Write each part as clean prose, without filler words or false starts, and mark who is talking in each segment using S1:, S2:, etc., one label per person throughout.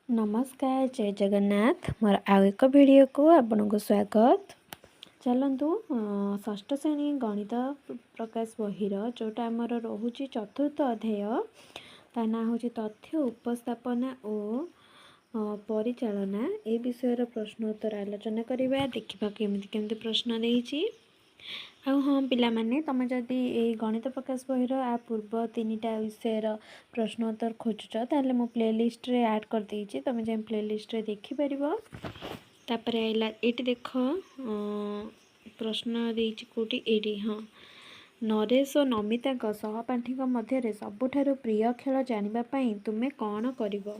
S1: नमस्कार जय जगन्नाथ मोर आउ एक भिडियो को आपन को स्वागत। चलतु षष्ठ श्रेणी गणित प्रकाश बहिर जोटा आमर रोचे चतुर्थ अध्याय ता ना हूँ तथ्य उपस्थापना और परिचालना ए विषय प्रश्नोत्तर आलोचना करवा देखा केमती प्रश्न देती। हाँ पिलामाने तुम जदि ये गणित प्रकाश बहिर आ पूर्व तीनटा विषय प्रश्नोत्तर खोजुच ताले मो प्लेलिस्ट रे ऐड कर देइछि, तुम जे प्लेलिस्ट रे देखिपर। तापर आइला एटी देख प्रश्न देइछि कोटी एटी। हाँ, नरेश और नमिता सहपाठी मध्य सबुठारु प्रिय खेल जानिबा पई तुमे कौन करिवो।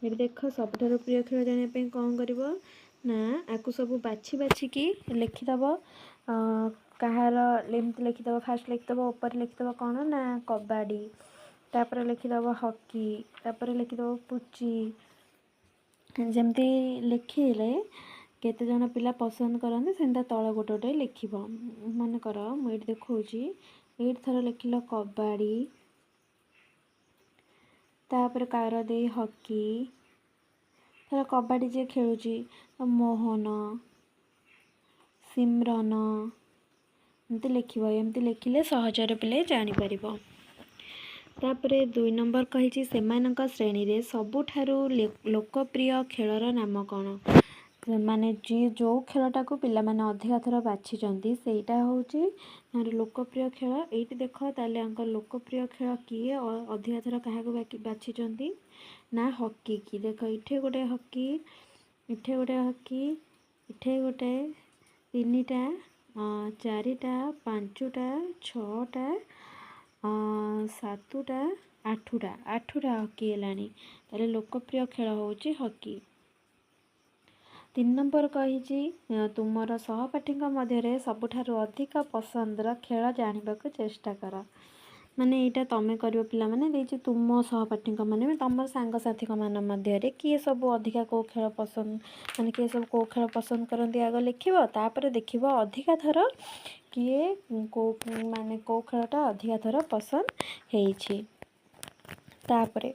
S1: ये देख सबुठारु प्रिय खेल जानिबा पई कौन करिवो ना आकु सब बाछि बाछि की लिखिदब। कहार एमती लिखिदब, फास्ट लिखिदब ऊपर लिखिदब कौन ना कबाडी, तापर लिखिदब हॉकी, तापर लिखिदब पुची। जमती लिखिले केते जन पिला पसंद करते सेंता तल गोटे गोटे लिखिब। मन कर मुझे देखौची ये थर लिखिल कबाडी, तापर कार दे हॉकी, थर कबाडी जे खेलुची मोहन, सिमरन एमती लिखिब। एमती लिखिले सहजरे पिले जानिपर। तापरे 2 नंबर कही सेमानक श्रेणी रे सबुठारु लोकप्रिय खेलर नाम कौन। माने जी जो खेलटा को पिला माने अधिका थर बाछिचंती सेटा होची लोकप्रिय खेल। एटी देख ताले अंक लोकप्रिय खेल किए अधिका थर काहाको बाछिचंती ना हॉकी की। देख इठे गोटे हॉकी, इठे गोटे हॉकी, इठे गोटे, तीनटा, चारिटा, पांचटा, छटा, सातटा, आठटा हॉकी हेलानी। ताले लोकप्रिय खेल होची हॉकी। 3 नंबर कही तुमर सहपाठी मध्य सबुठारु अधिक पसंदर खेल जानिबा को चेष्टा कर। माने यहाँ तुम कर पिला माने देछि तुम सहपाठी माने तुम सांगसाथी मान मध्य किए सब अधिका कौ खेल पसंद, माने किए सब कौ खेल पसंद करती आग लिखिब। तापर देखिब अधिका थर किए कौ माने कौ खेलटा अधिका थर पसंद हेछि। तापरे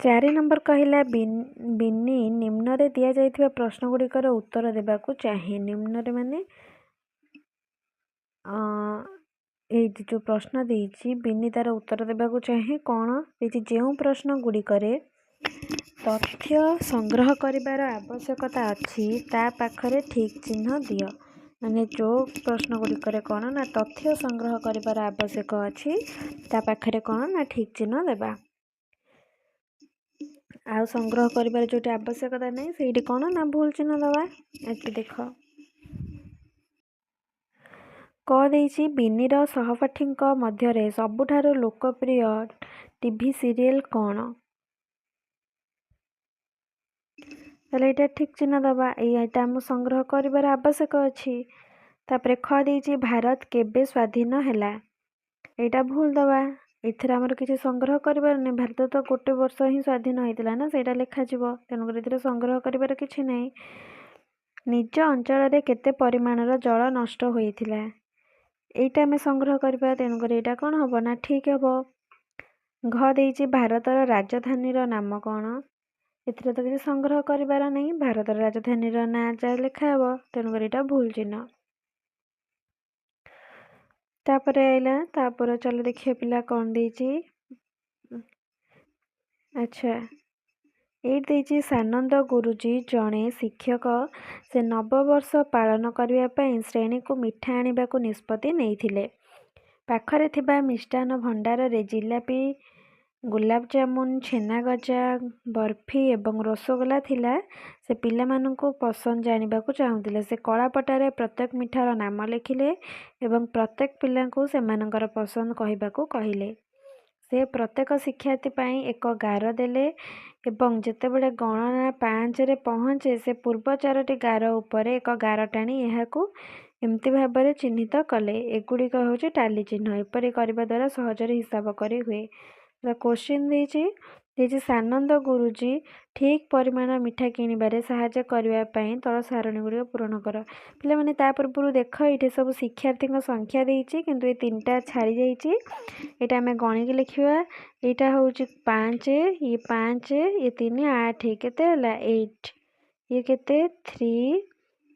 S1: 4 नंबर कहला बिन्नी निम्न रे दिया जाइथिबा प्रश्न गुड़िकर उत्तर देबाकू चाहे। निम्न रे माने जो प्रश्न देइछि बिन्नी तार उत्तर देबाकू चाहे कौन देइछि जेउ प्रश्न गुड़िकरे तथ्य संग्रह करिबार आवश्यकता अछि ता पाखरे ठीक चिन्ह दियो। माने जो प्रश्न गुड़िकरे कौन ना तथ्य संग्रह करिबार आवश्यक अछि ता पाखरे कौन ना ठीक चिन्ह देबा। आ संग्रह करिबार जोटी आवश्यकता नहीं सेठी कौन ना भूल चिन्ह दबा। एटी देख क देइछि बिन्नीर सहपाठी मध्य सबुठारु लोकप्रिय टीवी सीरियल कौन। ताले एटा ठीक चिन्ह दबा। एटा हम संग्रह करिबार आवश्यक अछि। तापरे ख देइछि भारत केबे स्वाधीन हैला, एटा भूल दबा। एथिर हमर किछि संग्रह करिबार नै, भारत तो गोटे वर्ष ही स्वाधीन होइतिला ना सेटा लेखा जिवो, तेनु एथिर संग्रह करिबार किछि नै। निज अंचल रे केते परिमाणर जल नष्ट होइतिला, एटा में संग्रह करिबा, तेनु करे एटा कोन हबो ना ठीक हबो। घ देइछि भारतर राजधानीर नाम कोन, एथिर तो किछि संग्रह करिबार नै, भारतर राजधानीर नाम जा लेखा हबो, तेनु करे एटा भूल चिन्ह। तापर आइला तापर चलो देखिए पिला कौन देइछि। अच्छा ये देइछि सानंद गुरुजी जड़े शिक्षक से नववर्ष पालन करने श्रेणी को मिठा आनिबा को निष्पत्ति नैथिले। पाखरे थिबा मिष्टान भंडार रे जिलापी, गुलाब जामुन, छेना गजा, बर्फी एवं रसगोला थिला। से पिला मानकु पसंद जानिबा को चाहुतिले। से कलापटारे प्रत्येक मिठार नाम लिखिले एवं प्रत्येक पिला को सेमानकर पसंद कहिबा को कहिले। से प्रत्येक शिक्षार्थी पाई एक गार देले एवं जेतेबेले गणना 5 रे पहुँचे से पूर्व 4टी गार उपरे एक गार टाणी एहाकू एमती भाबरे चिन्हित कले। एगुड़िक होची टाली चिन्ह। एपरि करिबा द्वारा सहजरे हिसाब करी हुए। क्वेश्चन देइछि ଦେଇଛି ସାନନ୍ଦ ଗୁରୁଜୀ ଠିକ୍ ପରିମାଣ ମିଠା କିଣିବାରେ ସାହାଯ୍ୟ କରିବା ପାଇଁ ତଳ ସାରଣୀ ଗୁଡ଼ିକ ପୂରଣ କର। ପିଲାମାନେ ତା ପୂର୍ବରୁ ଦେଖ ଏଇଠି ସବୁ ଶିକ୍ଷାର୍ଥୀଙ୍କ ସଂଖ୍ୟା ଦେଇଛି, କିନ୍ତୁ ଏ ତିନିଟା ଛାଡ଼ି ଯାଇଛି। ଏଇଟା ଆମେ ଗଣିକି ଲେଖିବା। ଏଇଟା ହେଉଛି 5, ଇଏ 5, ଇଏ 3, 8, କେତେ ହେଲା 8, ଇଏ କେତେ 3,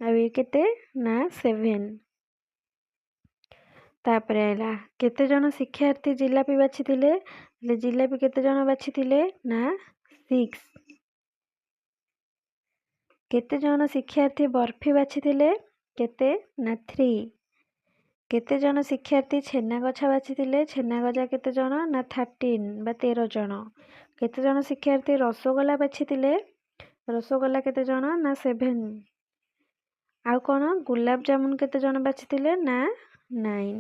S1: ଆଉ ଇଏ କେତେ ନା 7। ତାପରେ ହେଲା କେତେ ଜଣ ଶିକ୍ଷାର୍ଥୀ ଜିଲାପି ବାଛିଥିଲେ, ହେଲେ ଜିଲାପି କେତେ ଜଣ ବାଛିଥିଲେ ନା 6। କେତେ ଜଣ ଶିକ୍ଷାର୍ଥୀ ବର୍ଫି ବାଛିଥିଲେ, କେତେ ନା 3। କେତେ ଜଣ ଶିକ୍ଷାର୍ଥୀ ଛେନାଗଛା ବାଛିଥିଲେ, ଛେନାଗଜା କେତେ ଜଣ ନା 13 ବା 13 ଜଣ। କେତେ ଜଣ ଶିକ୍ଷାର୍ଥୀ ରସଗୋଲା ବାଛିଥିଲେ, ରସଗୋଲା କେତେ ଜଣ ନା 7। ଆଉ କ'ଣ ଗୁଲାବ ଜାମୁନ କେତେ ଜଣ ବାଛିଥିଲେ ନା 9।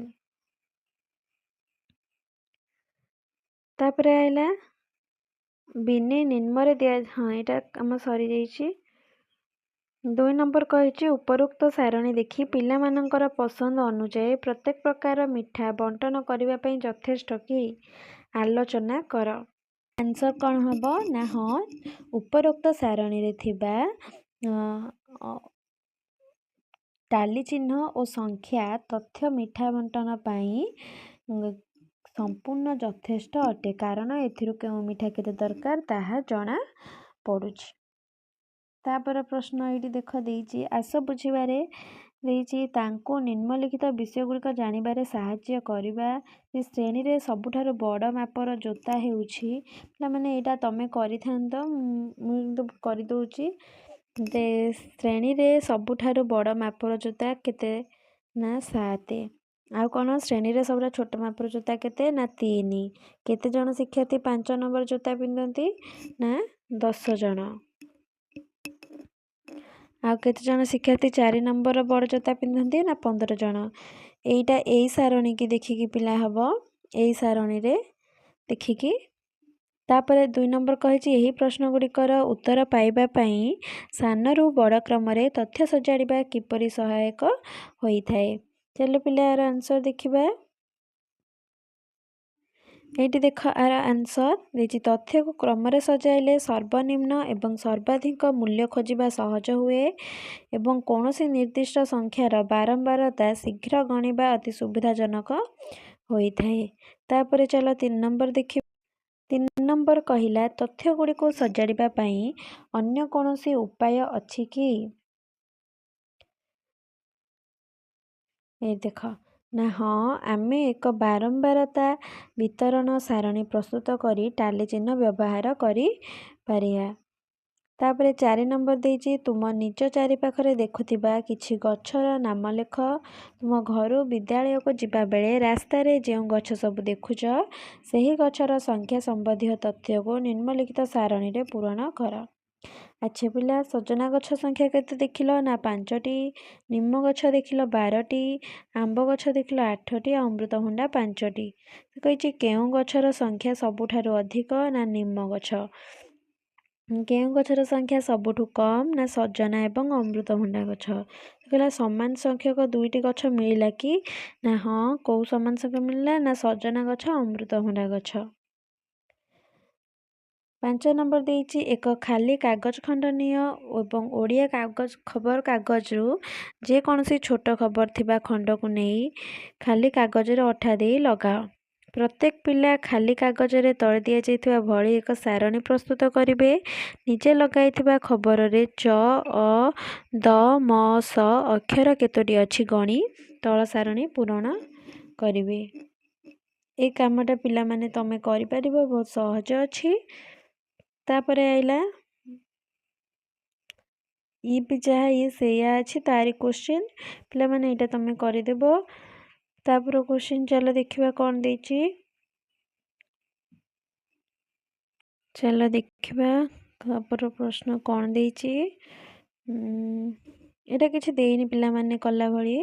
S1: ତାପରେ ଆଇଲା ବିନି ନିମ୍ନରେ ଦିଆ, ହଁ ଏଇଟା ଆମ ସରିଯାଇଛି। 2 ନମ୍ବର କହିଛି ଉପରୋକ୍ତ ସାରଣୀ ଦେଖି ପିଲାମାନଙ୍କର ପସନ୍ଦ ଅନୁଯାୟୀ ପ୍ରତ୍ୟେକ ପ୍ରକାର ମିଠା ବଣ୍ଟନ କରିବା ପାଇଁ ଯଥେଷ୍ଟ କି ଆଲୋଚନା କର। ଆନ୍ସର କ'ଣ ହେବ ନା ହଁ, ଉପରୋକ୍ତ ସାରଣୀରେ ଥିବା ତାଲି ଚିହ୍ନ ଓ ସଂଖ୍ୟା ତଥ୍ୟ ମିଠା ବଣ୍ଟନ ପାଇଁ ସମ୍ପୂର୍ଣ୍ଣ ଯଥେଷ୍ଟ ଅଟେ, କାରଣ ଏଥିରୁ କେଉଁ ମିଠା କେତେ ଦରକାର ତାହା ଜଣା ପଡ଼ୁଛି। ତାପରେ ପ୍ରଶ୍ନ ଏଇଠି ଦେଖ ଦେଇଛି ଆସ ବୁଝିବାରେ ଦେଇଛି ତାଙ୍କୁ ନିମ୍ନଲିଖିତ ବିଷୟ ଗୁଡ଼ିକ ଜାଣିବାରେ ସାହାଯ୍ୟ କରିବା। ଯେ ଶ୍ରେଣୀରେ ସବୁଠାରୁ ବଡ଼ ମାପର ଜୋତା ହେଉଛି, ପିଲାମାନେ ଏଇଟା ତମେ କରିଥାନ୍ତ, ମୁଁ କିନ୍ତୁ କରିଦେଉଛି। ଯେ ଶ୍ରେଣୀରେ ସବୁଠାରୁ ବଡ଼ ମାପର ଜୋତା କେତେ ନା 7। ଆଉ କ'ଣ ଶ୍ରେଣୀରେ ସବୁଠାରୁ ଛୋଟ ମାପର ଜୋତା କେତେ ନା 3। କେତେ ଜଣ ଶିକ୍ଷାର୍ଥୀ 5 ନମ୍ବର ଜୋତା ପିନ୍ଧନ୍ତି ନା 10 ଜଣ। ଆଉ କେତେ ଜଣ ଶିକ୍ଷାର୍ଥୀ 4 ନମ୍ବର ବଡ଼ ଜୋତା ପିନ୍ଧନ୍ତି ନା 15 ଜଣ। ଏଇଟା ଏଇ ସାରଣୀକି ଦେଖିକି ପିଲା ହେବ, ଏଇ ସାରଣୀରେ ଦେଖିକି। ତାପରେ 2 ନମ୍ବର କହିଛି ଏହି ପ୍ରଶ୍ନ ଗୁଡ଼ିକର ଉତ୍ତର ପାଇବା ପାଇଁ ସାନରୁ ବଡ଼ କ୍ରମରେ ତଥ୍ୟ ସଜାଡ଼ିବା କିପରି ସହାୟକ ହୋଇଥାଏ। ଚାଲ ପିଲା ଆର ଆନ୍ସର ଦେଖିବା। ଏଇଠି ଦେଖ ଆର ଆନ୍ସର ଦେଇଛି ତଥ୍ୟକୁ କ୍ରମରେ ସଜାଇଲେ ସର୍ବନିମ୍ନ ଏବଂ ସର୍ବାଧିକ ମୂଲ୍ୟ ଖୋଜିବା ସହଜ ହୁଏ ଏବଂ କୌଣସି ନିର୍ଦ୍ଦିଷ୍ଟ ସଂଖ୍ୟାର ବାରମ୍ବାରତା ଶୀଘ୍ର ଗଣିବା ଅତି ସୁବିଧାଜନକ ହୋଇଥାଏ। ତାପରେ ଚାଲ 3 ନମ୍ବର ଦେଖିବା। 3 ନମ୍ବର କହିଲା ତଥ୍ୟ ଗୁଡ଼ିକୁ ସଜାଡ଼ିବା ପାଇଁ ଅନ୍ୟ କୌଣସି ଉପାୟ ଅଛି କି? ଏଇ ଦେଖ ନା ହଁ, ଆମେ ଏକ ବାରମ୍ବାରତା ବିତରଣ ସାରଣୀ ପ୍ରସ୍ତୁତ କରି ଟାଲି ଚିହ୍ନ ବ୍ୟବହାର କରିପାରିବା। ତାପରେ 4 ନମ୍ବର ଦେଇଛି ତୁମ ନିଜ ଚାରିପାଖରେ ଦେଖୁଥିବା କିଛି ଗଛର ନାମ ଲେଖ। ତୁମ ଘରୁ ବିଦ୍ୟାଳୟକୁ ଯିବା ବେଳେ ରାସ୍ତାରେ ଯେଉଁ ଗଛ ସବୁ ଦେଖୁଛ ସେହି ଗଛର ସଂଖ୍ୟା ସମ୍ବନ୍ଧୀୟ ତଥ୍ୟକୁ ନିମ୍ନଲିଖିତ ସାରଣୀରେ ପୂରଣ କର। ଆଚ୍ଛା ପିଲା, ସଜନା ଗଛ ସଂଖ୍ୟା କେତେ ଦେଖିଲ ନା 5ଟି, ନିମ ଗଛ ଦେଖିଲ 12ଟି, ଆମ୍ବ ଗଛ ଦେଖିଲ 8ଟି, ଆଉ ଅମୃତଭଣ୍ଡା 5ଟି। କହିଛି କେଉଁ ଗଛର ସଂଖ୍ୟା ସବୁଠାରୁ ଅଧିକ ନା ନିମ ଗଛ। କେଉଁ ଗଛର ସଂଖ୍ୟା ସବୁଠୁ କମ୍ ନା ସଜନା ଏବଂ ଅମୃତଭଣ୍ଡା ଗଛ। କହିଲା ସମାନ ସଂଖ୍ୟକ 2ଟି ଗଛ ମିଳିଲା କି ନା ହଁ, କେଉଁ ସମାନ ସଂଖ୍ୟା ମିଳିଲା ନା ସଜନା ଗଛ ଅମୃତଭଣ୍ଡା ଗଛ। 5 ନମ୍ବର ଦେଇଛି ଏକ ଖାଲି କାଗଜ ଖଣ୍ଡ ନିଅ ଏବଂ ଓଡ଼ିଆ ଖବର କାଗଜରୁ ଯେକୌଣସି ଛୋଟ ଖବର ଥିବା ଖଣ୍ଡକୁ ନେଇ ଖାଲି କାଗଜରେ ଅଠା ଦେଇ ଲଗାଅ। ପ୍ରତ୍ୟେକ ପିଲା ଖାଲି କାଗଜରେ ତଳେ ଦିଆଯାଇଥିବା ଭଳି ଏକ ସାରଣୀ ପ୍ରସ୍ତୁତ କରିବେ। ନିଜେ ଲଗାଇଥିବା ଖବରରେ ଚ, ଅ, ଦ, ମ, ସ ଅକ୍ଷର କେତୋଟି ଅଛି ଗଣି ତଳ ସାରଣୀ ପୂରଣ କରିବେ। এই କାମଟା ପିଲାମାନେ ତମେ କରିପାରିବ, ବହୁତ ସହଜ ଅଛି। ତାପରେ ଆଇଲା ଇ ବି ଯାହା ଇଏ ସେଇଆ ଅଛି ତାରି କ୍ୱେଶ୍ଚିନ୍, ପିଲାମାନେ ଏଇଟା ତମେ କରିଦେବ। ତାପରେ କ୍ୱେଶ୍ଚିନ୍ ଚାଲ ଦେଖିବା କ'ଣ ଦେଇଛି। ଚାଲ ଦେଖିବା ତାପରେ ପ୍ରଶ୍ନ କ'ଣ ଦେଇଛି। ଏଇଟା କିଛି ଦେଇନି ପିଲାମାନେ କଲା ଭଳି।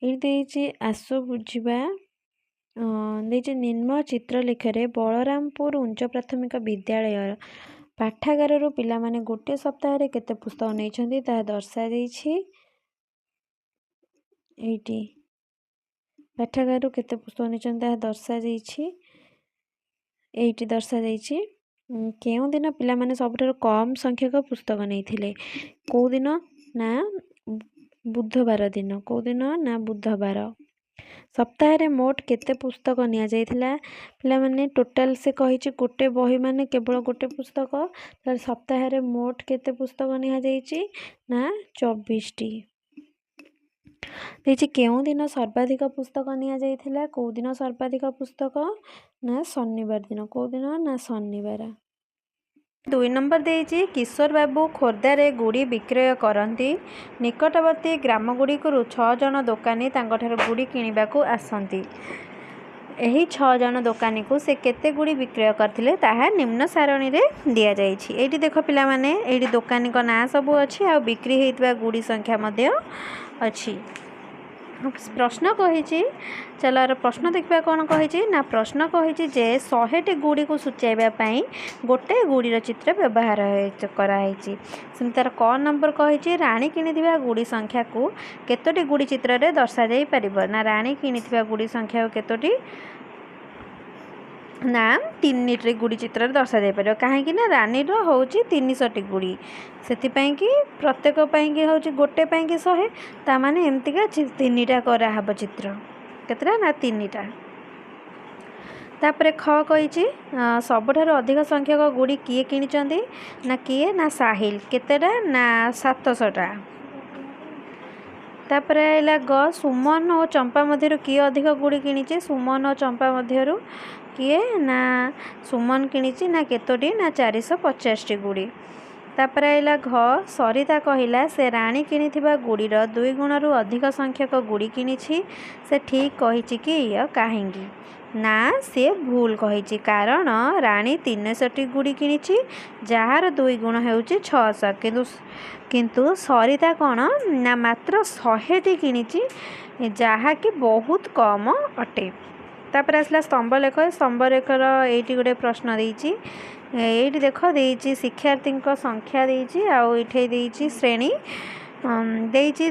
S1: ଏଇଠି ଦେଇଛି ଆସ ବୁଝିବା। ଦେଇଛି ନିମ୍ନ ଚିତ୍ରଲେଖରେ ବଳରାମପୁର ଉଚ୍ଚ ପ୍ରାଥମିକ ବିଦ୍ୟାଳୟର ପାଠାଗାରରୁ ପିଲାମାନେ ଗୋଟିଏ ସପ୍ତାହରେ କେତେ ପୁସ୍ତକ ନେଇଛନ୍ତି ତାହା ଦର୍ଶାଯାଇଛି। ଏଇଠି ପାଠାଗାରରୁ କେତେ ପୁସ୍ତକ ନେଇଛନ୍ତି ତାହା ଦର୍ଶାଯାଇଛି। ଏଇଠି ଦର୍ଶାଯାଇଛି। କେଉଁ ଦିନ ପିଲାମାନେ ସବୁଠାରୁ କମ୍ ସଂଖ୍ୟକ ପୁସ୍ତକ ନେଇଥିଲେ? କେଉଁ ଦିନ? ନା ବୁଧବାର ଦିନ। କେଉଁ ଦିନ? ନା ବୁଧବାର। ସପ୍ତାହରେ ମୋଟ କେତେ ପୁସ୍ତକ ନିଆଯାଇଥିଲା? ପିଲାମାନେ ଟୋଟାଲ ସେ କହିଛି ଗୋଟେ ବହି ମାନେ କେବଳ ଗୋଟେ ପୁସ୍ତକ। ତାହେଲେ ସପ୍ତାହରେ ମୋଟ କେତେ ପୁସ୍ତକ ନିଆଯାଇଛି? ନା 24ଟି। ଦେଇଛି କେଉଁ ଦିନ ସର୍ବାଧିକ ପୁସ୍ତକ ନିଆଯାଇଥିଲା? କେଉଁ ଦିନ ସର୍ବାଧିକ ପୁସ୍ତକ? ନା ଶନିବାର ଦିନ। କେଉଁ ଦିନ? ନା ଶନିବାର। 2 ନମ୍ବର ଦେଇଛି କିଶୋର ବାବୁ ଖୋର୍ଦ୍ଧାରେ ଗୁଡ଼ି ବିକ୍ରୟ କରନ୍ତି। ନିକଟବର୍ତ୍ତୀ ଗ୍ରାମଗୁଡ଼ିକରୁ 6 ଜଣ ଦୋକାନୀ ତାଙ୍କଠାରୁ ଗୁଡ଼ି କିଣିବାକୁ ଆସନ୍ତି। ଏହି 6 ଜଣ ଦୋକାନୀକୁ ସେ କେତେ ଗୁଡ଼ି ବିକ୍ରୟ କରିଥିଲେ ତାହା ନିମ୍ନ ସାରଣୀରେ ଦିଆଯାଇଛି। ଏଇଠି ଦେଖ ପିଲାମାନେ, ଏଇଠି ଦୋକାନୀଙ୍କ ନାଁ ସବୁ ଅଛି ଆଉ ବିକ୍ରି ହେଇଥିବା ଗୁଡ଼ି ସଂଖ୍ୟା ମଧ୍ୟ ଅଛି। ପ୍ରଶ୍ନ କହିଛି, ଚାଲ ପ୍ରଶ୍ନ ଦେଖିବା କ'ଣ କହିଛି। ନା ପ୍ରଶ୍ନ କହିଛି ଯେ 100ଟି ଗୁଡ଼ିକୁ ସୂଚାଇବା ପାଇଁ ଗୋଟେ ଗୁଡ଼ିର ଚିତ୍ର ବ୍ୟବହାର କରାହେଇଛି। ସେମିତି ତାର କ ନମ୍ବର କହିଛି ରାଣୀ କିଣିଥିବା ଗୁଡ଼ି ସଂଖ୍ୟାକୁ କେତୋଟି ଗୁଡ଼ି ଚିତ୍ରରେ ଦର୍ଶାଯାଇ ପାରିବ? ନା ରାଣୀ କିଣିଥିବା ଗୁଡ଼ି ସଂଖ୍ୟାକୁ କେତୋଟି? ନା 3ଟି ଗୁଡ଼ି ଚିତ୍ରରେ ଦର୍ଶାଯାଇପାରିବ। କାହିଁକି? ନା ରାଣୀର ହେଉଛି 300ଟି ଗୁଡ଼ି, ସେଥିପାଇଁ କି ପ୍ରତ୍ୟେକ ପାଇଁକି ହେଉଛି ଗୋଟେ ପାଇଁକି 100, ତାମାନେ ଏମିତିକା 3ଟା କରାହେବ ଚିତ୍ର। କେତେଟା? ନା 3ଟା। ତାପରେ ଖ କହିଛି ସବୁଠାରୁ ଅଧିକ ସଂଖ୍ୟକ ଗୁଡ଼ି କିଏ କିଣିଛନ୍ତି? ନା କିଏ? ନା ସାହିଲ। କେତେଟା? ନା 700ଟା। ତାପରେ ହେଲା ଗ ସୁମନ ଓ ଚମ୍ପା ମଧ୍ୟରୁ କିଏ ଅଧିକ ଗୁଡ଼ି କିଣିଛି? ସୁମନ ଓ ଚମ୍ପା ମଧ୍ୟରୁ କିଏ? ନା ସୁମନ କିଣିଛି। ନା କେତୋଟି? ନା 450ଟି ଗୁଡ଼ି। ତାପରେ ହେଲା ଘ ସରିତା କହିଲା ସେ ରାଣୀ କିଣିଥିବା ଗୁଡ଼ିର 2 ଗୁଣରୁ ଅଧିକ ସଂଖ୍ୟକ ଗୁଡ଼ି କିଣିଛି। ସେ ଠିକ୍ କହିଛି କି କାହିଁକି? ନା ସେ ଭୁଲ କହିଛି, କାରଣ ରାଣୀ 300ଟି ଗୁଡ଼ି କିଣିଛି ଯାହାର 2 ଗୁଣ ହେଉଛି 600, କିନ୍ତୁ ସରିତା କ'ଣ? ନା ମାତ୍ର 100ଟି କିଣିଛି ଯାହାକି ବହୁତ କମ୍ ଅଟେ। ତାପରେ ଆସିଲା ସ୍ତମ୍ଭଲେଖ। ସ୍ତମ୍ଭଲେଖର ଏଇଠି ଗୋଟେ ପ୍ରଶ୍ନ ଦେଇଛି। ଏଇଠି ଦେଖ ଦେଇଛି ଶିକ୍ଷାର୍ଥୀଙ୍କ ସଂଖ୍ୟା ଦେଇଛି ଆଉ ଏଇଠି ଦେଇଛି ଶ୍ରେଣୀ ଦେଇଛି।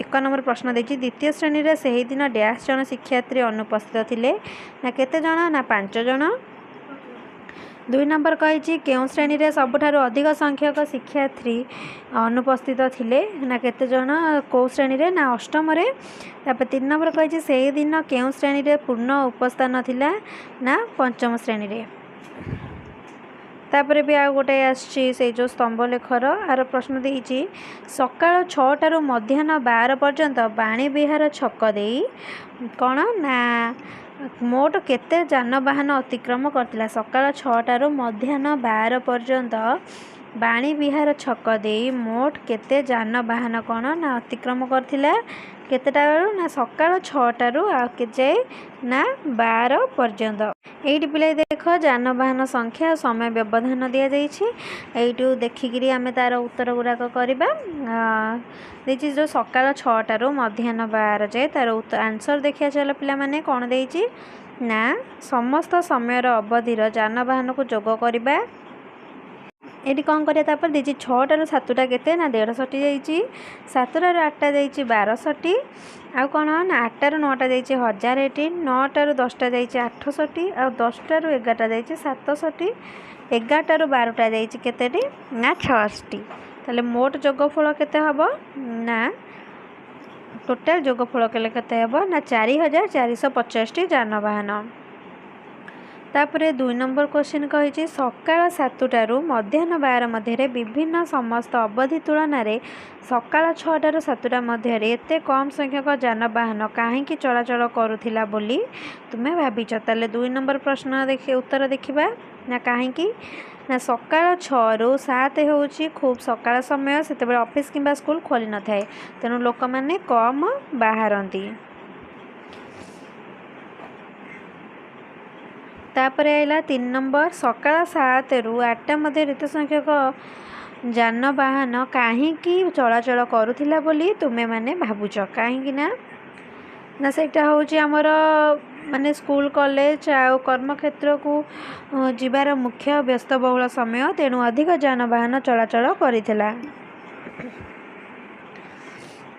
S1: 1 ନମ୍ବର ପ୍ରଶ୍ନ ଦେଇଛି ଦ୍ୱିତୀୟ ଶ୍ରେଣୀରେ ସେହିଦିନ ଡ୍ୟାସ୍ ଜଣ ଶିକ୍ଷାର୍ଥୀ ଅନୁପସ୍ଥିତ ଥିଲେ? ନା କେତେ ଜଣ? ନା 5 ଜଣ। 2 ନମ୍ବର କହିଛି କେଉଁ ଶ୍ରେଣୀରେ ସବୁଠାରୁ ଅଧିକ ସଂଖ୍ୟକ ଶିକ୍ଷାର୍ଥୀ ଅନୁପସ୍ଥିତ ଥିଲେ? ନା କେତେ ଜଣ? କେଉଁ ଶ୍ରେଣୀରେ? ନା 8ମରେ। ତାପରେ 3 ନମ୍ବର କହିଛି ସେହିଦିନ କେଉଁ ଶ୍ରେଣୀରେ ପୂର୍ଣ୍ଣ ଉପସ୍ଥାନ ଥିଲା? ନା 5ମ ଶ୍ରେଣୀରେ। ତାପରେ ବି ଆଉ ଗୋଟେ ଆସିଛି ସେଇ ଯେଉଁ ସ୍ତମ୍ଭଲେଖର ଆର ପ୍ରଶ୍ନ ଦେଇଛି ସକାଳ 6ଟାରୁ ମଧ୍ୟାହ୍ନ 12 ପର୍ଯ୍ୟନ୍ତ ବାଣୀବିହାର ଛକ ଦେଇ କ'ଣ? ନା ମୋଟ କେତେ ଯାନବାହନ ଅତିକ୍ରମ କରିଥିଲା? ସକାଳ 6ଟାରୁ ମଧ୍ୟାହ୍ନ 12 ପର୍ଯ୍ୟନ୍ତ ବାଣୀବିହାର ଛକ ଦେଇ ମୋଟ କେତେ ଯାନବାହନ କ'ଣ? ନା ଅତିକ୍ରମ କରିଥିଲା। କେତେଟା ବେଳୁ? ନା ସକାଳ 6ଟାରୁ ଆଉ ଯାଏ ନା 12 ପର୍ଯ୍ୟନ୍ତ। ଏଇଠି ପିଲା ଦେଖ ଯାନବାହନ ସଂଖ୍ୟା ଆଉ ସମୟ ବ୍ୟବଧାନ ଦିଆଯାଇଛି। ଏଇଠୁ ଦେଖିକିରି ଆମେ ତାର ଉତ୍ତର ଗୁଡ଼ାକ କରିବା। ଦେଇଛି ଯେଉଁ ସକାଳ 6ଟାରୁ ମଧ୍ୟାହ୍ନ 12 ଯାଏ ତାର ଆନ୍ସର ଦେଖିବା ଚାଲ ପିଲାମାନେ କ'ଣ ଦେଇଛି? ନା ସମସ୍ତ ସମୟର ଅବଧିର ଯାନବାହନକୁ ଯୋଗ କରିବା। ଏଇଠି କ'ଣ କରିବା? ତାପରେ ଦେଇଛି 6ଟାରୁ 7ଟା କେତେ? ନା 150ଟି ଯାଇଛି। 7ଟାରୁ 8ଟା ଯାଇଛି 1200ଟି। ଆଉ କ'ଣ? ନା 8ଟାରୁ 9ଟା ଯାଇଛି 1000ଟି। 9ଟାରୁ 10ଟା ଯାଇଛି 800ଟି। ଆଉ 10ଟାରୁ 11ଟା ଯାଇଛି 700ଟି। 11ଟାରୁ 12ଟା ଯାଇଛି କେତେଟି? ନା 600ଟି। ତାହେଲେ ମୋଟ ଯୋଗଫଳ କେତେ ହେବ? ନା ଟୋଟାଲ ଯୋଗଫଳ କଲେ କେତେ ହେବ? ନା 4450ଟି ଯାନବାହନ। ତାପରେ 2 ନମ୍ବର କ୍ୱେଶ୍ଚିନ୍ କହିଛି ସକାଳ 7ଟାରୁ ମଧ୍ୟାହ୍ନ 12 ମଧ୍ୟରେ ବିଭିନ୍ନ ସମସ୍ତ ଅବଧି ତୁଳନାରେ ସକାଳ 6ଟାରୁ 7ଟା ମଧ୍ୟରେ ଏତେ କମ୍ ସଂଖ୍ୟକ ଯାନବାହନ କାହିଁକି ଚଳାଚଳ କରୁଥିଲା ବୋଲି ତୁମେ ଭାବିଛ? ତାହେଲେ 2 ନମ୍ବର ପ୍ରଶ୍ନ ଉତ୍ତର ଦେଖିବା। ନା କାହିଁକି? ନା ସକାଳ 6ରୁ 7 ହେଉଛି ଖୁବ୍ ସକାଳ ସମୟ, ସେତେବେଳେ ଅଫିସ୍ କିମ୍ବା ସ୍କୁଲ ଖୋଲି ନଥାଏ, ତେଣୁ ଲୋକମାନେ କମ୍ ବାହାରନ୍ତି। ତାପରେ ଆସିଲା 3 ନମ୍ବର ସକାଳ 7ରୁ 8ଟା ମଧ୍ୟରେ ଏତେ ସଂଖ୍ୟକ ଯାନବାହନ କାହିଁକି ଚଳାଚଳ କରୁଥିଲା ବୋଲି ତୁମେମାନେ ଭାବୁଛ? କାହିଁକି? ନା ସେଇଟା ହେଉଛି ଆମର ମାନେ ସ୍କୁଲ କଲେଜ ଆଉ କର୍ମକ୍ଷେତ୍ରକୁ ଯିବାର ମୁଖ୍ୟ ବ୍ୟସ୍ତବହୁଳ ସମୟ, ତେଣୁ ଅଧିକ ଯାନବାହନ ଚଳାଚଳ କରିଥିଲା।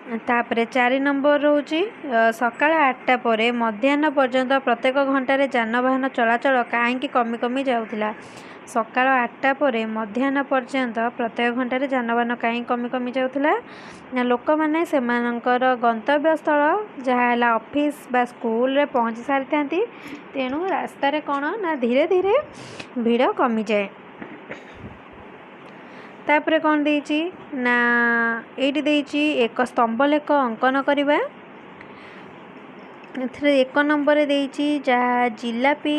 S1: तापरे 4 नंबर रोचे सकाळ 8टा पर मध्याह्न पर्यंत प्रत्येक घंटे जानवाहन चलाचल कहीं कमी कमी जाऊला। सकाळ 8टा पर मध्याह्न पर्यंत प्रत्येक घंटे जानवाहन कहीं कमी कमी जाऊला। लोक मैंने से गंतव्य स्थल जहाँ ऑफिस बा स्कूल रे पहुँची सारी था। तेणु रास्तार कौन ना धीरे धीरे भीड़ कमी जाए। तापर कौन देची ना ये देची एक स्तंभलेख अंकन करवा। 1 नंबर देची जहाँ जिलापी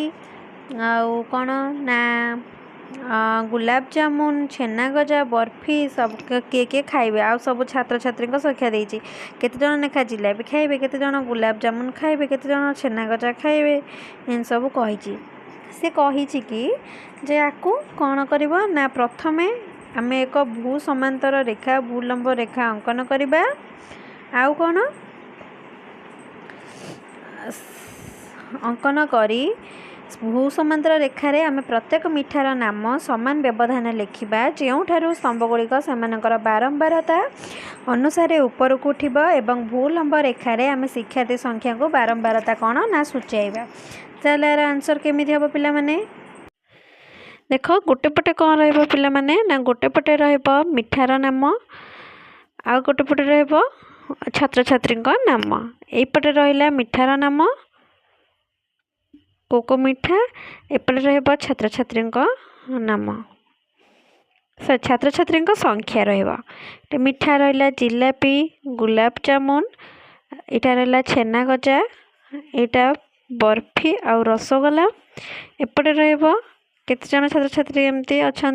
S1: आउ कौन ना गुलाब जामुन छेना गजा बर्फी सब किए खाइबे आ सब छात्र छात्री संख्या देची केते जन नेखा जिलापी खाइबे केते जन गुलाब जामुन खाइबे केते जन छेना गजा खाइबे इन सब कही से कही कि जे आकु कौन करबो ना प्रथमे आमे एक भू समांतर रेखा भू लंब रेखा अंकन करवा। आउ कौन अंकन करी भू समांतर रेखारे आमे प्रत्येक मिठार नाम समान व्यवधान लिखा जो स्तंभगुड़िक से बारंबारता अनुसार ऊपर को उठब एवं भू लंब रेखारे आमे शिक्षार्थी संख्या को बारंबारता कौन ना सूचाइबा। चल यार आंसर केमी हम पिला माने देख गोटे पटे कौन रहा माने ना गोटे पटे मिठार नाम आ गोटे पटे छात्र छात्री नाम एपटे रहा मिठार नाम कोको मिठा एपटे रहा छात्र छात्री नाम छात्र छात्री संख्या रहा मिठा रहा जिलापी गुलाब जामुन इटा रहा छेना गजा यहाँ बर्फी आ रसगोला एपटे रहा केते जन छात्र छात्री एमती अच्छा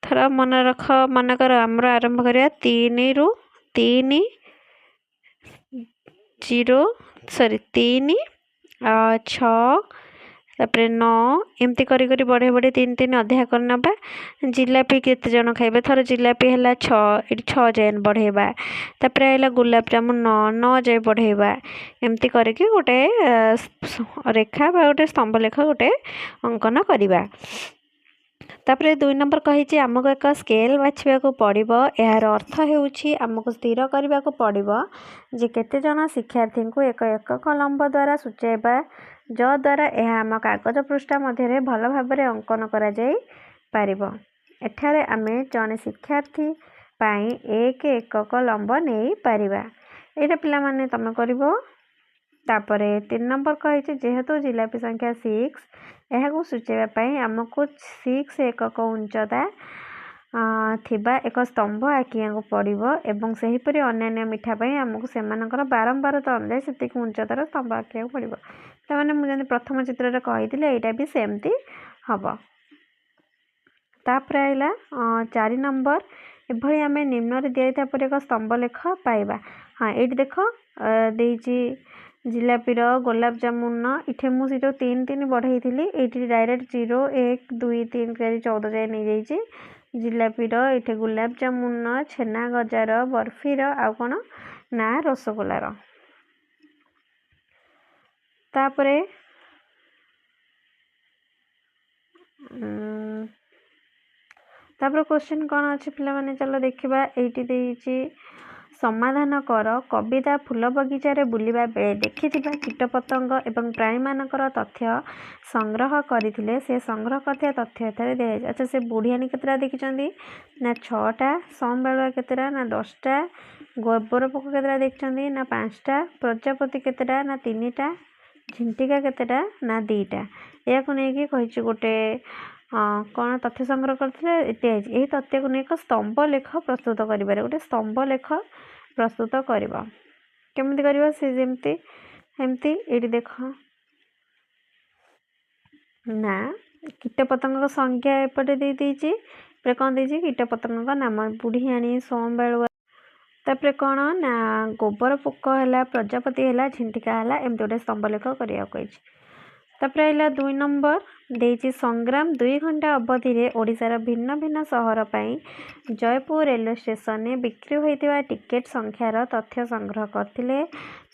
S1: थर मन रख मनकर आमर आरंभ करिया 3 ରୁ 3 0 सॉरी 3 6 तापर 9 एमती करी करी बढ़े बढ़े 3 3 अध्याय कर नबा। जिलापी केते जन खाइबे थर जिलापी है 6 ये 6 जाए बढ़ेबा तापर है गुलाब जामुन 9 9 जाए बढ़ेबा एमती करके गोटे रेखा बा गोटे स्तंभ लेख गोटे अंकन करवा। तापर 2 नंबर कही आमको एक स्केल बाछा पड़ो यार अर्थ होउछि आमको स्थिर करने को पड़ो जे केते जन शिक्षार्थी को एक एकक लंब द्वारा सूचाइबा जद्वारा यह आम कागज पृष्ठा मध्य भल भाव अंकन करा जाई पारिबो। एठारे आमे जने शिक्षार्थी पाई एक एकक लंब नहीं पारिबा एटा पिला माने तमे करिवो। तापरे 3 नंबर कही जेहेतु जिलापी संख्या 6 यह सूचाइवाई आमको 6 एकक उच्चता थिबा एक स्तंभ आँकिया को पड़ो एवं सेहीपरि अन्य मिठापाई आमको से बारंबारता अनुसार से उच्चतार स्तंभ आँकिया पड़ो। तमाने मुझे प्रथम चित्र कही यहाँ भी सेमती हम। तापर आइला 4 नंबर एभली आम निम्न दिया पर एक स्तंभ लेख पाइबा। हाँ ये देख देजी जिलापीर गोलाब जामुन इटे मुझे 3 3 बढ़ई थी ये डायरेक्ट 0 1 2 3 14 जाए नहीं जाइए। जिलापीर इटे गुलाब जामुन छेना गजार बर्फीर आउ कौन ना रसगोलार। तापरे क्वेश्चन कौन अच्छे पिला माने चलो देखा ये समाधान कर कविता फूल बगीचार बुलवा बेले देखि कीटपतंग एवं प्राणी मानकर तथ्य संग्रह करते से संग्रह करथिया तथ्य एथारे दे। अच्छा से बुढ़ियानी केतटा देखिछंती ना 6टा संबालुआ केतटा ना 10टा गोबर पोक केतटा देखिछंती ना 5टा प्रजापति केतटा ना 3टा झिंटिका केतटा ना 2टा या को नेकी कहिछि गोटे कौन तथ्य संग्रह करथिले यही तथ्य को एक स्तंभ लेख प्रस्तुत करिबारे गोटे स्तंभ लेख प्रस्तुत करबा केमती करबा से जेमती एमती एडी देख ना कीटपतंग संख्या एपटे दे देछि पे कौन देछि कीटपतंग नाम बुढ़ियाणी सोमबालुआ तापर कौन ना गोबर पोक है प्रजापति है झिंटिका है एमती गोटे स्तंभ लेख करिया कहिछि। तापर आइला 2 नंबर देइछि संग्राम 2 घंटा अवधि रे ओडिशार भिन्न भिन्न सहर पाई जयपुर रेलवे स्टेशन में बिक्री होइतिबा टिकेट संख्यार तथ्य संग्रह करथिले।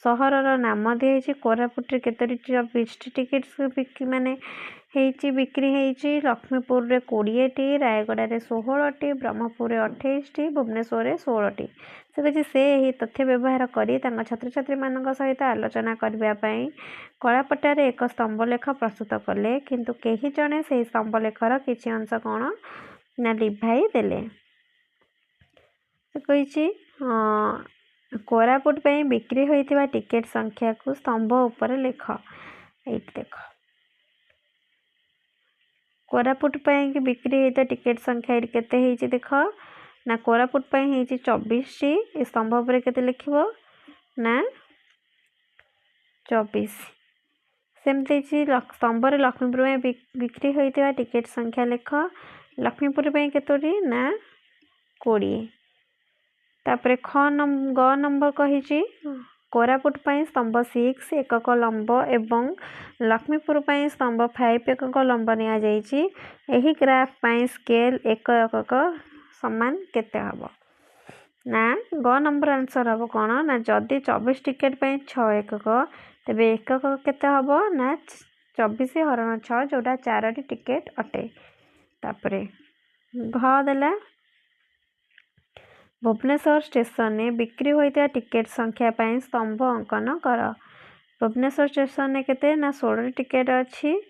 S1: सहरर नाम दिएछि कोरापुट केतोटी 24 टिकेट माने हेइछि बिक्री हेइछि। लक्ष्मीपुर रे 20 टी, रायगड़ा रे 16 टी, ब्रह्मपुर रे 28 टी, भुवनेश्वर रे 16 टी। से कहि से एही तथ्य व्यवहार करी तांका छात्र छात्री मानक सहित आलोचना करबा पई कଳାपଟାରେ एक स्तंभलेख प्रस्तुत कले, किंतु केही जणे से स्तंभलेखर किछि अंश कोण ना लिभाई देले। कहिछि कोरापुट पई बिक्री होइतिबा टिकेट संख्या को स्तंभ ऊपर लेख। एइट देख कोरापुट पई कि बिक्री होइता टिकेट संख्या एइट केते हेइछि देख ना कोरापुट पई हेइछि 24 टी। ए स्तंभ ऊपर केते लिखिबो ना 24। सेमती स्तंभ लक्ष्मीपुर में बिक्री होइतिबा टिकेट संख्या लेख। लक्ष्मीपुर में केतोटी ना 20। तापरे ग नंबर कहिछि कोरापुट पई स्तंभ 6 एकक लंब एवं लक्ष्मीपुर पई स्तंभ 5 एकक लंब निया जाइछि। एही ग्राफ पई स्केल एक एकक समान केते हबो ना ग नंबर आंसर हबो कोन ना जदि 24 टिकेट पई 6 एकक तेबे एकक केते हबो ना 24 हरण 6 जोटा 4 टी टिकेट अटे। तापरे घ देला भुवनेश्वर स्टेशन में बिक्री होइता टिकेट संख्या पई स्तंभ अंकन कर। भुवनेश्वर स्टेशन में केते ना 16 टिकेट अछि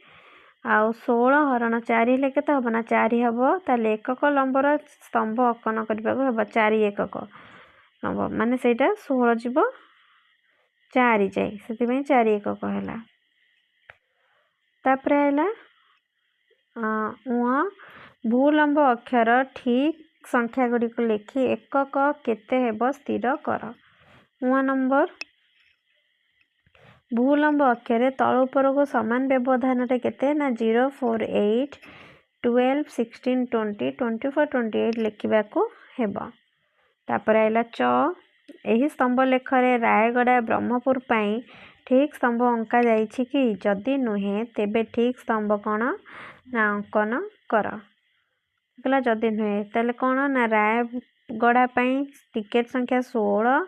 S1: आउ 16 हरण 4 हेले केते हबो ना 4 हबो। ताले एकक लंबर स्तंभ अंकन करबा को हबो 4 एकक हबो माने सेटा 16 जीवो 4 जाई सेति में 4 एकक हैला। तापरे हैला भूलंब अक्षर ठीक संख्या गुडी को लिखि एकक केते हेबो स्थिर कर। नंबर भूलंब अक्षर तल ऊपर को समान व्यवधान रे केते ना 0 4 8 12 16 20 24 28 लिखिबा को हेबो। तापर आइला च एही स्तंभ लेख रे रायगड़ा ब्रह्मपुर पई ठीक स्तंभ अंका जाइछि कि जदि नुहे तेबे ठीक स्तंभ कोन ना अंकन कर। गला जदि नुहे तले कोन ना रायगड़ा पई टिकेट संख्या 16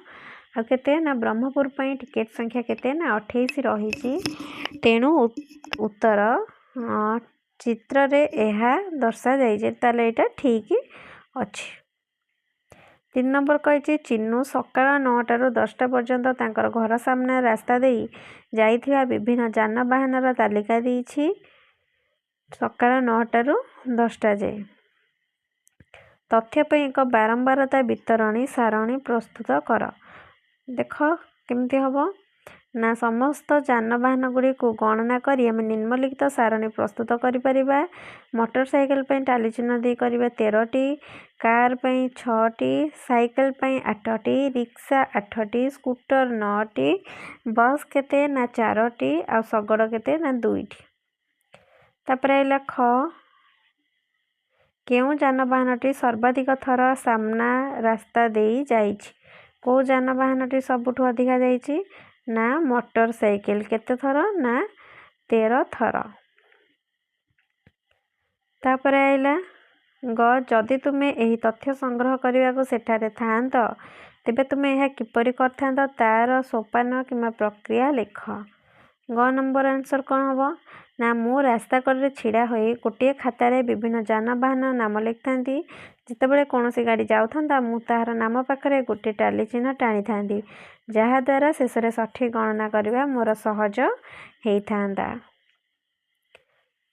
S1: आ केते ना ब्रह्मपुर पई टिकेट संख्या केते ना 28 रहिछि। तेणु उत्तर चित्र रे एहा दर्शा जाय जे ताले एटा ठीक अछि। 3 नंबर कहिछि चिन्नू सकाळ 9 टारू 10टा पर्यंत तांकर घर सामने रास्ता देई जाइथिबा विभिन्न जानबाहन रा तालिका देइछि। सकाळ 9 टारू 10टा जाय तथ्य पे एक बारंबारता वितरणी सारणी प्रस्तुत कर। देख केमती हबो ना समस्त जानबाहन गुडी को गणना करी हम निम्नलिखित सारणी प्रस्तुत करि परिबा। मोटरसाइकिल पे टाली चिन्ह दे करिबा 13 टी, कार पे 6 टी, साइकिल पे 8 T, rickshaw 8 T, scooter 9 T, बस केते ना 4 टी आ सगड़ केते ना 2 टी। तापर आइला ख केउ जानबाहनटी सर्वाधिक थर सामना रास्ता देई जाइछि। को जानबाहनटी सबुठु अधिका जाइछि ना मोटरसाइकिल केते थर ना 13 थर। तापर आइला ग जदि तुमे एही तथ्य संग्रह करबा को सेठारे थांत तेबे तुमे एहा किपरि करथांत तार सोपान किमा प्रक्रिया लेख। ग नंबर आंसर कोन हबो ना मो रास्ता कड़े छिड़ा होई गोटे खातारे विभिन्न जानबाहन नाम लिखथांती। जितेबेले कोनोसी गाड़ी जाउथांता मु ताहार नाम पाखरे गोटे टाली चिन्ह टाणी थांती जहा द्वारा शेषरे सठिक गणना करबा मोर सहज हेइथांता।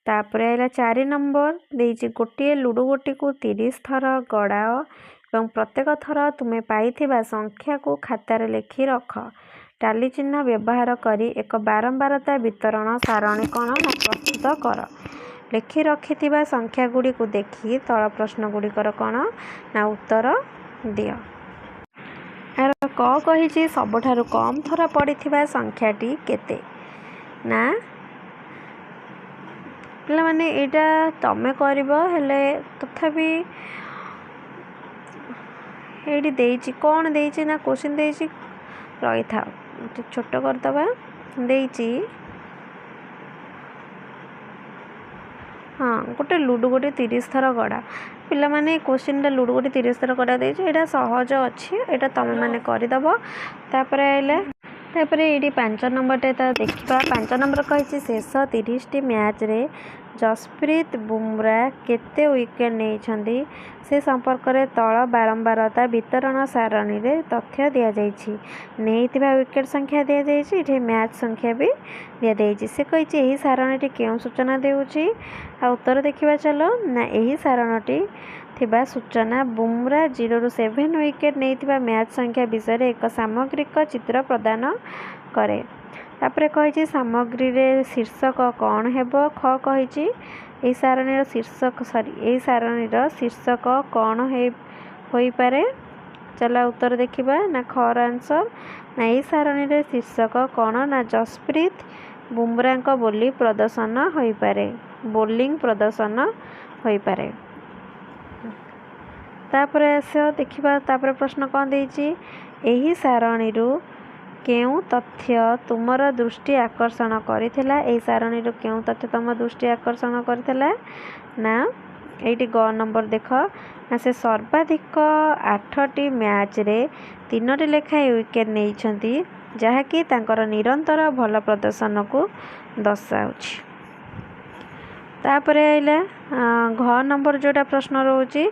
S1: तापरे आइला 4 नंबर देइछि गोटे लुडो गोटी को 30 थर गड़ाओ एवं प्रत्येक थर तुमे पाइथिबा संख्या को खातारे लिखि रख। टाली चिन्ह व्यवहार करी एक बारंबारता वितरण सारणी कोन प्रस्तुत कर। लिखि रखिथिबा संख्या गुडी को देखि तळ प्रश्न गुडी कर कोन ना उत्तर दियो। आर क कहिछि सबठारु कम थर पडिथिबा संख्याटी केते ना पिला माने एटा तमे करबो हेले तथापि एडी देइछि कोन देइछि ना क्वेश्चन देइछि रही था छोट कर दबा देइछि हाँ गोटे लुडु गोटे 30 थर गड़ा पिलामाने क्वेश्चन लुडु गोटे 30 थर गड़ा देछि एटा सहज अछि एटा तमे माने करिदब तापर आइले तापर ये 5 नंबर टे देखा 5 नंबर कही शेष 30 टी मैच रे जसप्रीत बुमरा केते विकेट नहीं से संपर्क में तल बारंबारता वितरण सारणी रे तथ्य दि जाइछि नहीं विकेट संख्या दि जाइछि मैच संख्या भी दि जाइछि से कही यही सारणी केउं सूचना देउछि आ उत्तर देखिबा चलो ना यही सारणटी थिबा सूचना बुमरा 0 ରୁ 7 विकेट नहीं मैच संख्या विषय एक सामग्रिक चित्र प्रदान करे तापर कही सामग्री रे शीर्षक कौन हेबो ख कही ए सारणीर शीर्षक ए सारणीर शीर्षक कौन होई पारे चला उत्तर देखिबा ना खर आंसर ना ए सारणीर शीर्षक कौन ना जसप्रीत बुमरा को बोली प्रदर्शन होई पारे बोलिंग प्रदर्शन होई पारे तापर आस देखिबा तापर प्रश्न कौन देछि एही सारणी केउं तथ्य तुमर दृष्टि आकर्षण करथिला ए सारणी केउं तथ्य तुम दृष्टि आकर्षण करथिला ना एटी ग नंबर देख ना से सर्वाधिक 8टी मैच रे 3टी लेखाएं विकेट नहीं जहाँकि तांकर निरंतर भल प्रदर्शन को दर्शाउछि तापरे आइला घ नंबर जोटा प्रश्न रोची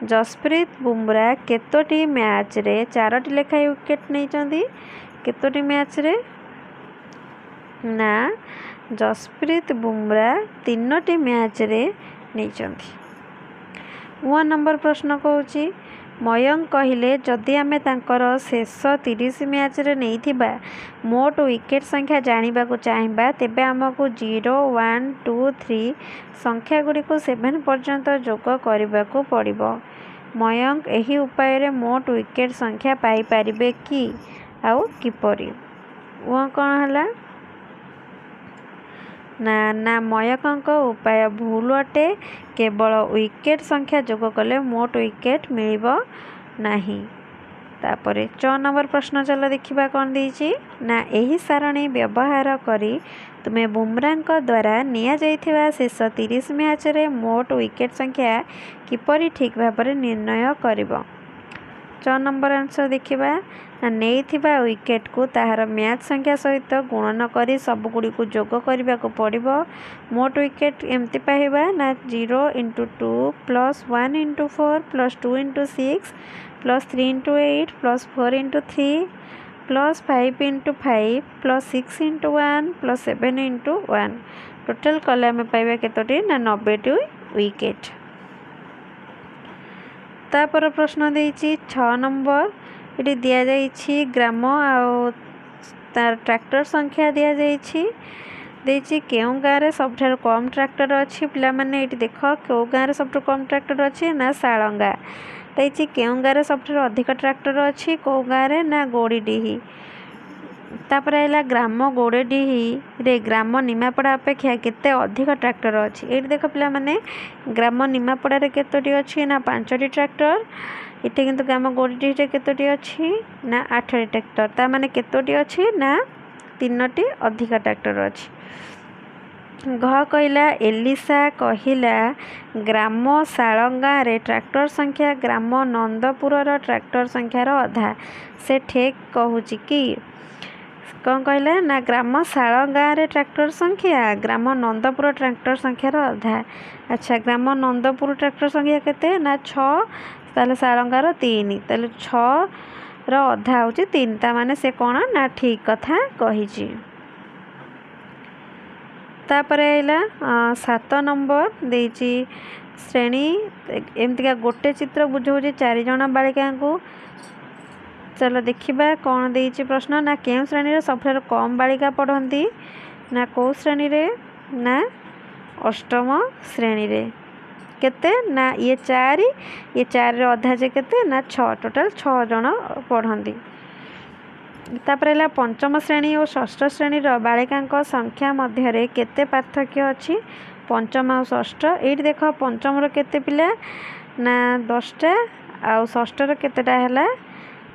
S1: जसप्रीत बुमरा केतोटी मैच रे 4टी लेखाएं विकेट नहीं केतोटी मैच रे ना जसप्रीत बुमरा 3टी मैच रे नहीं व नंबर प्रश्न कहूँ मयंक कहले जदि आमे तांकर शेष 30 मैच रे नहीं थिबा मोट विकेट संख्या जानिबा को चाहिबा तेबे हमकु 0 1 2 3 संख्या गुडी को 7 पर्यंत जोग करबा को पड़िबो मयंक एही उपाय रे मोट विकेट संख्या पाई परिबे कि आउ किपरि वो कौन हला ना ना मयंक उपाय भूल अटे केवल विकेट संख्या जोग कले मोट विकेट मिलिबो नाही तापरे 6 नंबर प्रश्न चलो देखिबा कौन देछि ना एही सारणी व्यवहार करी तुमे बुमरा द्वारा निया जाइथिबा शेष 30 मैच रे मोट विकेट संख्या किपरि ठीक भाबरे निर्णय करिबो 6 नंबर आंसर देखिबा नहीं विकेट को ताहार मैच संख्या सहित गुणन करी सब गुड़ी को जोग करने को पड़िबो मोट विकेट एमती पाइबा ना 0 × 2 + 1 × 4 + 2 × 6 + 3 × 8 + 4 × 3 + 5 × 5 + 6 × 1 + 7 × 1 टोटल कले आम पाइबा केतोटी ना 90टी विकेट तापर प्रश्न देछि 6 नंबर ये दि जाइछि ग्राम आ ट्रैक्टर संख्या दि जाइछि केउं गाँव रे सबठार कम ट्रैक्टर अच्छी पिला माने ये देख केउं गाँव रे सबठार कम ट्रैक्टर अच्छी ना साळंगा देछि केउं गाँव रे सबठार अधिक ट्रैक्टर अच्छी केउं गाँव रे ना गोड़ीडीही तापर आइला ग्राम गोड़ेडीही रे ग्राम निमापड़ा अपेक्षा केते अधिक ट्रैक्टर अच्छी ये देख पिला माने ग्राम निमापड़ा रे केतोटी अच्छी ना 5टी ट्रैक्टर इटे किंतु ग्राम गोड़ीडीही केतोटी अच्छी ना 8टी ट्रैक्टर ता माने केतोटी अच्छी ना 3टी अधिक ट्रैक्टर अच्छी घ कहला एलिसा कहला ग्राम साळंगा रे ट्रैक्टर संख्या ग्राम नंदपुर रो ट्रैक्टर संख्यार अधा से ठेक कहूची कि कौन कहला ना ग्राम साळंगा रे ट्रैक्टर संख्या ग्राम नंदपुर ट्रैक्टर संख्यार अधा अच्छा ग्राम नंदपुर ट्रैक्टर संख्या केते ना 6 ताले साळंगार 3 ताले 6 रो अधा होची 3 ता माने से कोन ना ठीक कथा कहिची तापरे आइला 7 नंबर देछि श्रेणी एमतिका गोटे चित्र बुझौछि 4 जण बालिका को चलो देखिबा कौन देछि प्रश्न ना केउं श्रेणी रे सबठार कम बालिका पढ़ंती ना को श्रेणी रे ना अष्टम श्रेणी रे केते ना ये 4 रे अधा जे केते ना 6 टोटल 6 जण पढ़ंती तापर है पंचम श्रेणी और षष्ठ श्रेणी बालिका संख्या मध्य केते पार्थक्य अच्छी पंचम और षष्ठ ये देख पंचम केते पिला ना 10टा आउ षष्ठ केतेटा है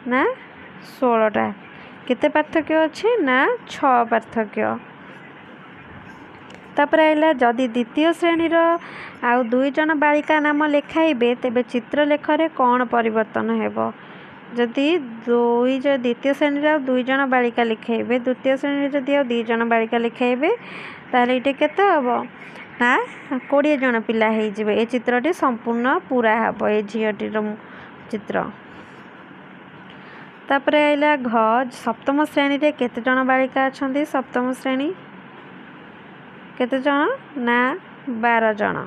S1: ना 16टा केते पार्थक्य अच्छी ना 6 पार्थक्य तापर आइला जदि द्वितीय श्रेणी आउ 2 जन बालिका नाम लेखाइबे तेबे चित्रलेखरे कौन परिवर्तन हेबो। जदि द्वितीय श्रेणी आउ 2 जन बालिका लिखाइबे द्वितीय श्रेणी जदि आउ 2 जन बालिका लिखाइबे ताहले इटे केते हबो ना 20 जन पिला हे जिवे। ए चित्रटी संपूर्ण पूरा हबो ए झियटीर चित्र। तापर आइला घ सप्तम श्रेणी रे केते जन बालिका अछंती। सप्तम श्रेणी केते जन ना 12 जन।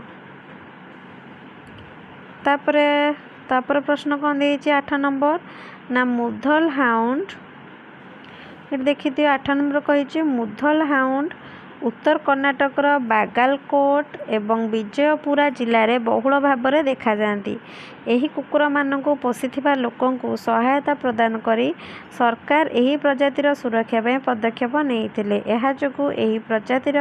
S1: तापर प्रश्न कौन देइछि 8 नंबर ना मुधल हाउंड। ये देखि दियो 8 नंबर कहिछि मुधल हाउंड उत्तर कर्णाटकर बागालकोट एवं विजयपुरा जिले में बहुल भाव में देखा जाती। एही कुकुर मानक पोषिथिबा लोकंकु सहायता प्रदान करी सरकार एही प्रजातिर सुरक्षा पे पदक्षेप नेइथिले। एहा जोगु एही प्रजातिर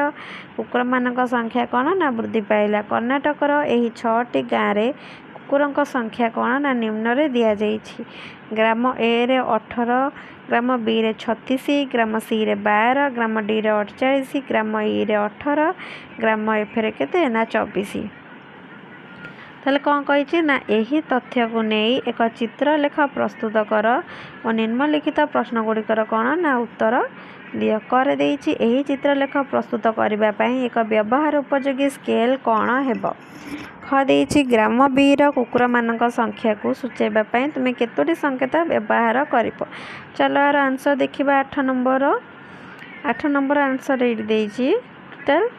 S1: कुकुर मानक संख्या कौन ना वृद्धि पाइला। कर्णाटकर एही 6टी गाँव रे कुकुरंक संख्या कौन ना निम्न रे दिया जाइछि। ग्राम ए रे 18, ग्राम बी रे 36, ग्राम सी रे 12, ग्राम डी रे 48, ग्राम ई रे 18, ग्राम एफ रे केते ना 24। ताले कौन कहिछि ना एही तथ्य को नेई एक चित्रलेख प्रस्तुत कर और निम्नलिखित प्रश्न गुड़िकर कौन ना उत्तर दिय कर देइछि। एही चित्रलेख प्रस्तुत करिबा पई एक व्यवहार उपयोगी स्केल कौन हेबो। ख देइछि ग्राम बी र कुकुर मानक संख्या को सूचैबा पई तुमे केतोटी संकेत व्यवहार करिपो। चलो यार आंसर देखिबा 8 नंबर आंसर एडी देइछि। टोटल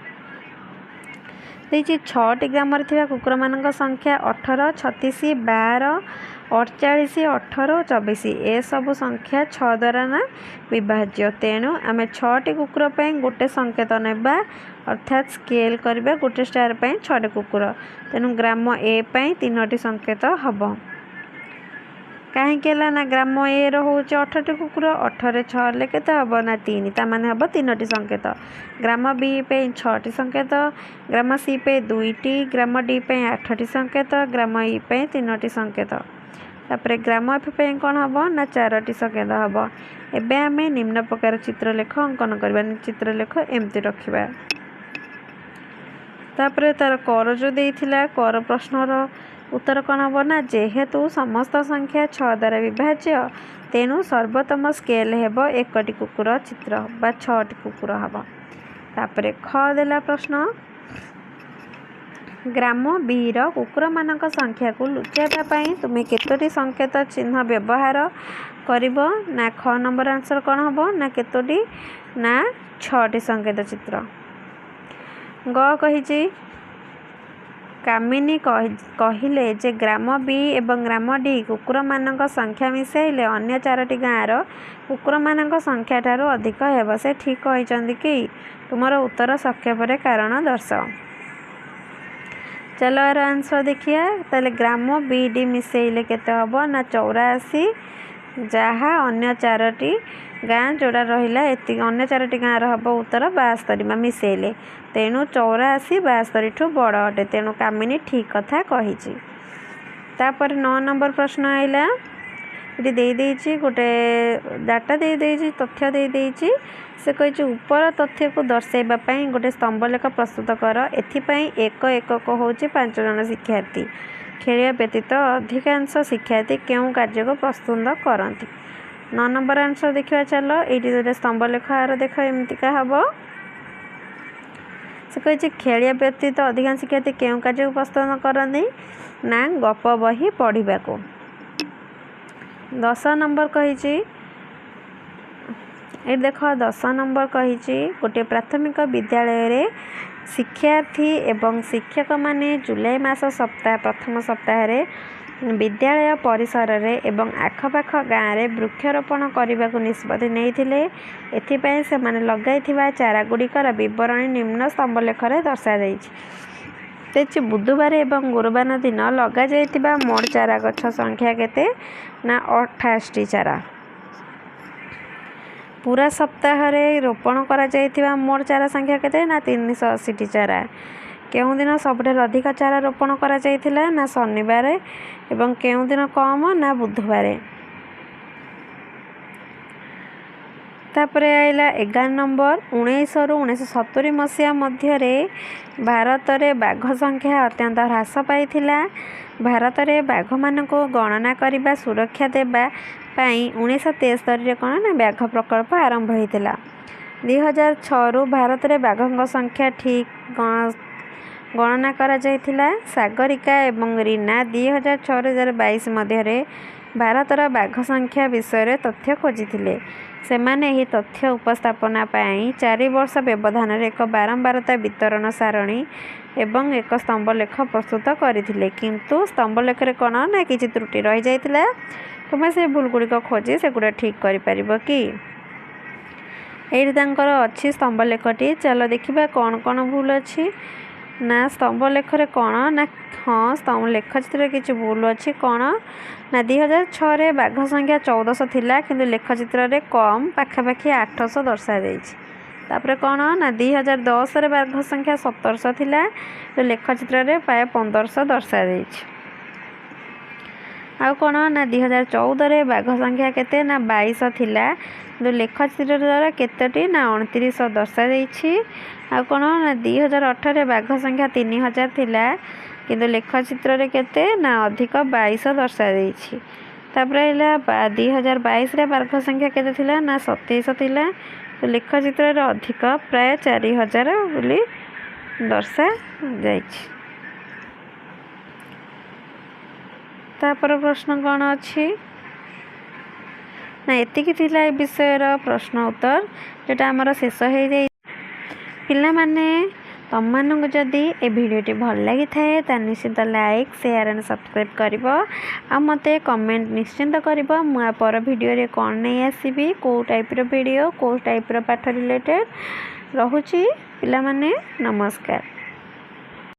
S1: देइछि 6टी ग्राम रे थिबा कुकुर मानक संख्या 18, 36, 12, 48, 18 और 24। ए सब संख्या 6 द्वारा ना विभाज्य। तेणु आमे 6टी कुकुर पई गोटे संकेत नेबा अर्थात स्केल करबा गोटे स्टार पई 6टी कुकुर। तेणु ग्राम ए पई 3टी संकेत हबो। काहे केला ना ग्राम ए रो होचे 18टी कुकुर 18 रे 6 ले केते हबो ना 3 ता माने हबो 3टी संकेत। ग्राम बी पे 6टी संकेत, ग्राम सी पे 2टी, ग्राम डी पे 8टी संकेत, ग्राम ई पे 3टी संकेत। तापरे ग्राम एफ पे कौन हबो ना 4टी संकेत हबो। एबे आमे निम्न प्रकार चित्रलेख अंकन करबा। चित्रलेख एमती रखिबा। तापरे तार कर जो देइथिला कर प्रश्नर उत्तर कौन हबो ना जेहेतु समस्त संख्या 6 द्वारा विभाज्य तेणु सर्वोत्तम स्केल हेबो 1टी कुकुर चित्र बा 6टी कुकुर हबो। तापरे ख देला प्रश्न ग्राम बी र कुकुर मानक संख्या को लुचाइबा पई तुमे केतोटी संकेत चिन्ह व्यवहार करिवो ना। ख नंबर आंसर कौन हबो ना केतोटी ना 6टी संकेत चित्र। ग कहिछि कामिनी कहिले जे ग्राम बी एवं ग्राम डी कुकुर मानक संख्या मिसाइले अन्य 4टी गाँव कुकुर मानक संख्या ठारू अधिक हेबो। से ठीक कहिसंदी कि तुमर उत्तर संक्षेप कारण दर्शाओ। चलो यार आंसर देखिए। ताले ग्राम बी डी मिसेइले केते हबो ना 84 जहा अन्य 4टी गाँ जोड़ा रहिला एति अन्य 4टी गाँ हबो उत्तर 72 मा मिसेइले। तेणु 84 72 ठू बड़ अटे। तेणु कामिनी ठीक कथा कहिछि। तापर 9 नंबर प्रश्न आइला। इति देई देइछि गोटे डाटा देई देइछि तथ्य देई देइछि। से कहिछि ऊपर तथ्य को दर्शाइबा पई गोटे स्तंभलेख प्रस्तुत कर। एथिपई एक एकक होछि 5 जन शिक्षार्थी। खेलिया व्यतीत अधिकांश शिक्षार्थी केउं कार्य को प्रस्तुत करंती। 9 नंबर आंसर देखिबा। चलो एठी गोटे स्तंभलेख आर देख एमतिका हबो। से कहिछि खेलिया व्यतीत अधिकांश शिक्षार्थी केउं कार्य को प्रस्तुत करंती ना गप बही पढ़िबा को। 10 नंबर कहिछि ए देख 10 नंबर कहिछि गोटे प्राथमिक विद्यालय रे शिक्षार्थी एवं शिक्षक माने जुलाई मास सप्ताह प्रथम सप्ताह रे विद्यालय परिसर रे एवं आखपाख गाँव रे वृक्षरोपण करने को निष्पत्ति नहीं। एथिपाई से माने लगाइथिबा चारा गुड़िकर विवरणी निम्न स्तंभलेख रे दर्शा जाइछि। बुधवार एवं गुरुवार दिन लगा जाइथिबा मोट चारा गछ संख्या केते ना 28टी चारा। पूरा सप्ताह रे रोपण करा जाइथिबा मोट चारा संख्या केते ना 380टी चारा। केउं दिन सबठार अधिक चारा रोपण करा जाइथिला ना शनिवार एवं केउं दिन कम ना बुधवार। तापर आइला 11 नंबर 1900 रु 1970 मसीहा मध्य भारत में बाघ संख्या अत्यंत ह्रास पाइथिला। भारत में बाघ मानक गणना करने सुरक्षा देवा 1973 कौन ना बाघ प्रकल्प आरंभ होता। 2006 रु भारत में बाघों संख्या ठीक गणना करा जायथिला। सागरिका एवं रीना 2006-2022 मध्य भारतर बाघ संख्या विषय तथ्य खोजिथिले। सेमाने ही तथ्य उपस्थापना 4 वर्ष व्यवधान एक बारंबारता वितरण सारणी एवं एक स्तंभलेख प्रस्तुत करथिले। किंतु स्तंभलेख रे कोन ना किछि त्रुटि रहि जायतिला। तुमे से भूल गुड़िक खोजी से गुड़ा ठीक कर पारिबो कि एठी तांकर अछि स्तंभलेखटी। चलो देखिबा कौन कौन भूल अछि ना स्तंभलेख रे कोन ना हाँ स्तंभ लेख चित्र किछि भूल अछि कोन ना 2006 रे बाघ संख्या 1400 थिला किंतु लेख चित्र रे कम पाखापाखि 800 दर्शा जायछि। तापर कोन ना 2010 रे बाघ संख्या 1700 थिला तो लेख चित्र रे प्राय 1500 दर्शा जायछि। आउ कोन ना 2014 रे बाघ संख्या केते ना 2200 थिला तो लेख चित्र द्वारा केतेटी ना 2900 दर्शा जायछि। आउ कोन ना 2018 रे बाघ संख्या 3000 थिला किंतु लेख चित्र रे केते ना अधिक 2200 दर्शा जायछि। तापर हैला 2022 रे बाघ संख्या केते थिला ना 2700 थिला तो लेख चित्र रे अधिक प्राय 4000 बोली दर्शा जायछि। तापर प्रश्न कौन अच्छी ना एतिकी थिला ए विषय प्रश्न उत्तर जेटा आमर शेष हो जाए। पिला माने तुम मानक जदि ए भिडियोटी भल लगी थाए ता निश्चित लाइक शेयर एंड सब्सक्राइब करिवो आ मते कमेंट निश्चिंत करिवो मु पर वीडियो रे कोन नै आसीबी को टाइप रो वीडियो को टाइप रो पाठ रिलेटेड रहूची। पिला माने नमस्कार।